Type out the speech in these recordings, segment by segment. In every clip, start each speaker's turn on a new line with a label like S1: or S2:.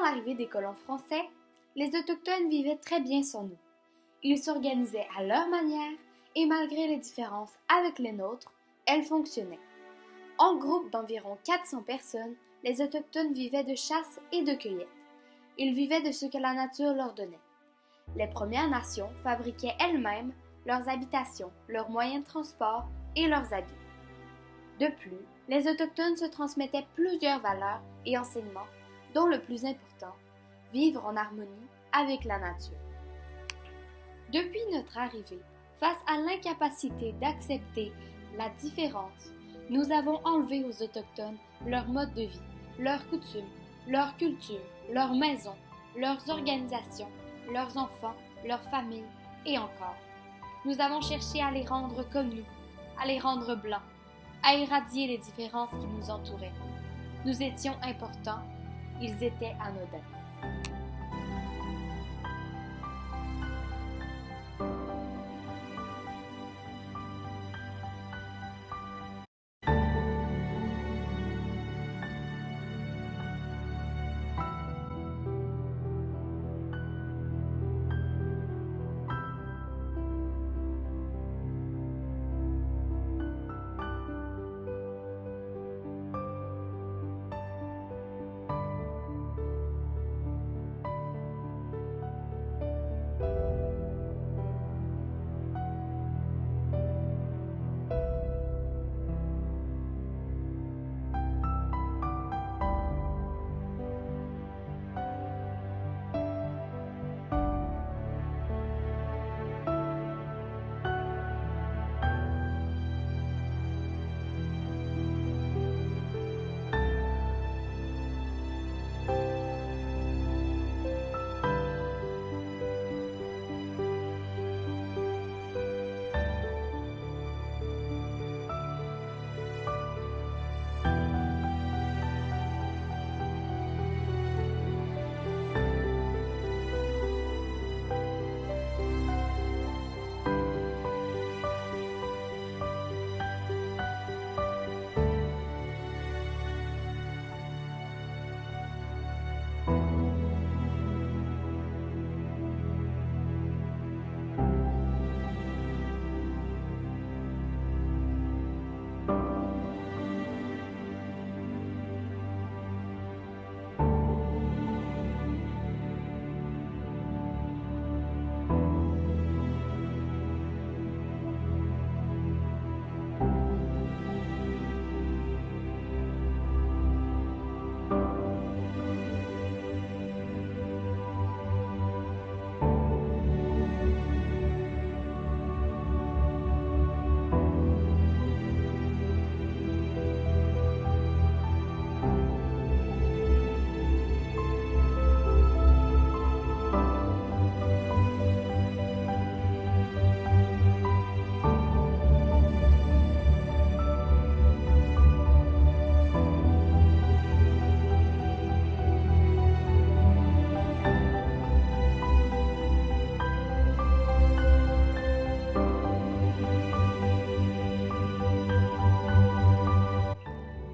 S1: Avant l'arrivée des colons français, les Autochtones vivaient très bien sans nous. Ils s'organisaient à leur manière et malgré les différences avec les nôtres, elles fonctionnaient. En groupe d'environ 400 personnes, les Autochtones vivaient de chasse et de cueillette. Ils vivaient de ce que la nature leur donnait. Les Premières Nations fabriquaient elles-mêmes leurs habitations, leurs moyens de transport et leurs habits. De plus, les Autochtones se transmettaient plusieurs valeurs et enseignements, dont le plus important, vivre en harmonie avec la nature. Depuis notre arrivée, face à l'incapacité d'accepter la différence, nous avons enlevé aux Autochtones leur mode de vie, leurs coutumes, leur culture, leurs maisons, leurs organisations, leurs enfants, leurs familles et encore. Nous avons cherché à les rendre comme nous, à les rendre blancs, à éradier les différences qui nous entouraient. Nous étions importants, ils étaient anodins.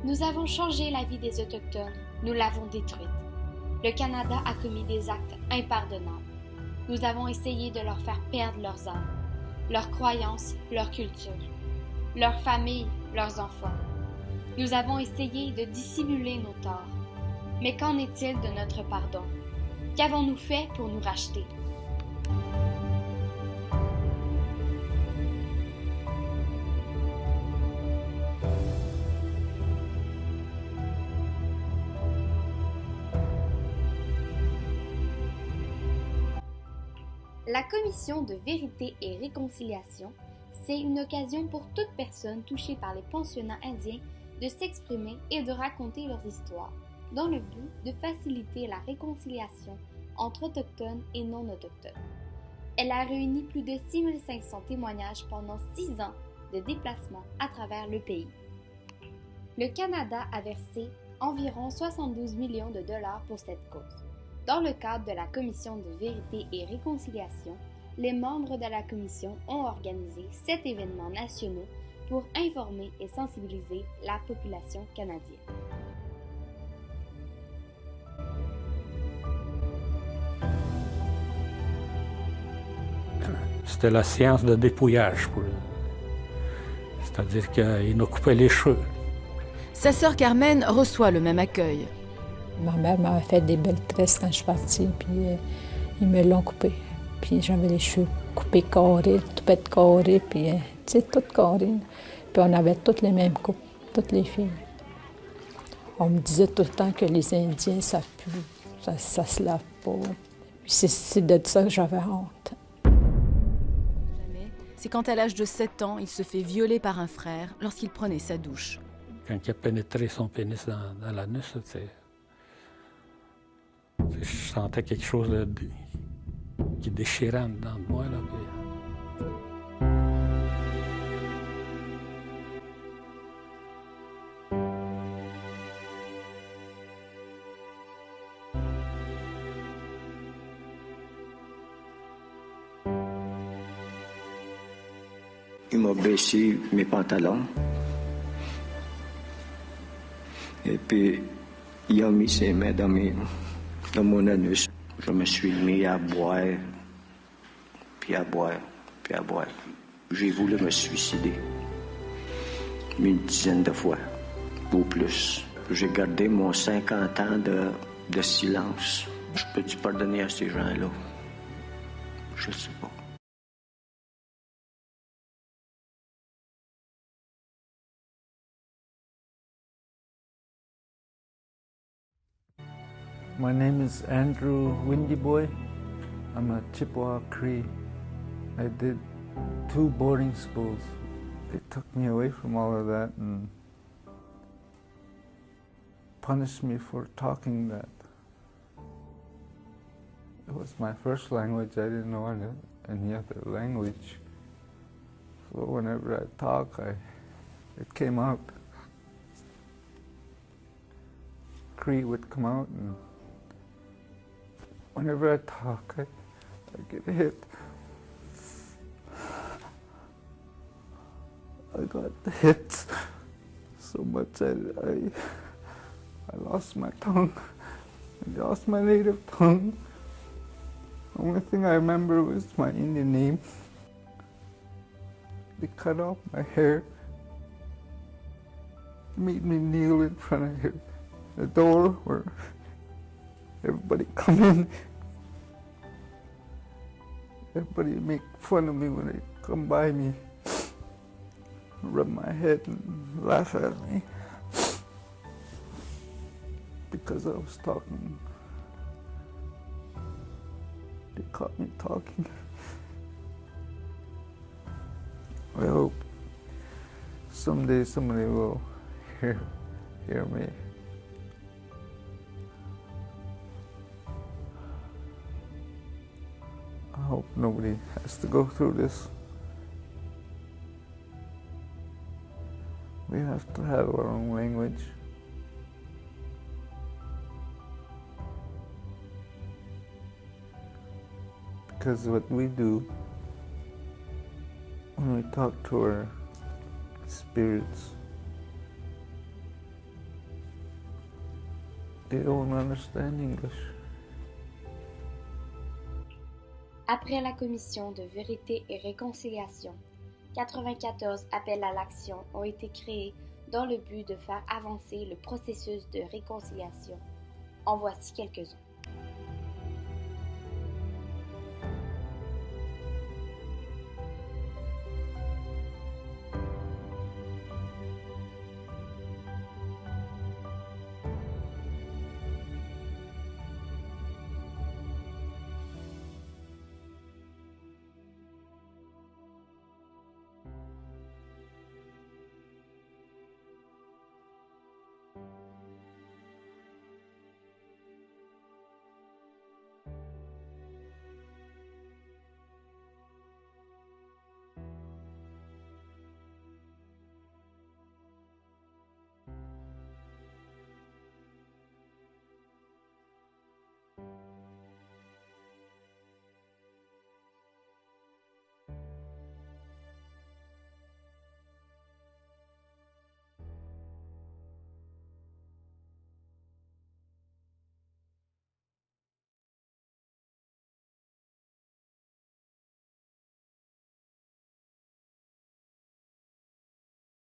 S1: Nous avons changé la vie des Autochtones, nous l'avons détruite. Le Canada a commis des actes impardonnables. Nous avons essayé de leur faire perdre leurs âmes, leurs croyances, leur culture, leurs familles, leurs enfants. Nous avons essayé de dissimuler nos torts. Mais qu'en est-il de notre pardon? Qu'avons-nous fait pour nous racheter? La Commission de vérité et réconciliation, c'est une occasion pour toute personne touchée par les pensionnats indiens de s'exprimer et de raconter leurs histoires, dans le but de faciliter la réconciliation entre autochtones et non-autochtones. Elle a réuni plus de 6500 témoignages pendant 6 ans de déplacement à travers le pays. Le Canada a versé environ 72 millions de dollars pour cette cause. Dans le cadre de la Commission de vérité et réconciliation, les membres de la Commission ont organisé 7 événements nationaux pour informer et sensibiliser la population canadienne.
S2: c'était la séance de dépouillage. C'est-à-dire qu'il nous coupait les cheveux.
S3: Sa sœur Carmen reçoit le même accueil.
S4: Ma mère m'avait fait des belles tresses quand je suis partie, puis ils me l'ont coupé. Puis j'avais les cheveux coupés carrés, toupette carrée, puis tu sais, toutes carrées. Puis on avait toutes les mêmes coupes, toutes les filles. On me disait tout le temps que les Indiens, ça pue, ça se lave pas. Puis c'est de ça que j'avais honte.
S3: C'est quand à l'âge de 7 ans, il se fait violer par un frère lorsqu'il prenait sa douche.
S2: Quand il a pénétré son pénis dans l'anus, je sentais quelque chose qui déchirait en dedans de moi. Là,
S5: Il m'a baissé mes pantalons. Et puis, il a mis ses mains dans mon anus. Je me suis mis à boire, puis à boire, puis à boire. J'ai voulu me suicider. Une dizaine de fois, ou plus. J'ai gardé mon 50 ans de silence. Je peux-tu pardonner à ces gens-là? Je sais pas.
S6: My name is Andrew Windy Boy. I'm a Chippewa Cree. I did 2 boarding schools. They took me away from all of that and punished me for talking that. It was my first language. I didn't know any other language. So whenever I talk, it came out. Cree would come out, and whenever I talk, I get hit. I got hit so much I lost my tongue. I lost my native tongue. The only thing I remember was my Indian name. They cut off my hair, made me kneel in front of the door where everybody come in. Everybody make fun of me when they come by me, rub my head and laugh at me because I was talking. They caught me talking. I hope someday somebody will hear me. I hope nobody has to go through this. We have to have our own language. Because what we do when we talk to our spirits, they don't understand English.
S1: Après la commission de vérité et réconciliation, 94 appels à l'action ont été créés dans le but de faire avancer le processus de réconciliation. En voici quelques-uns.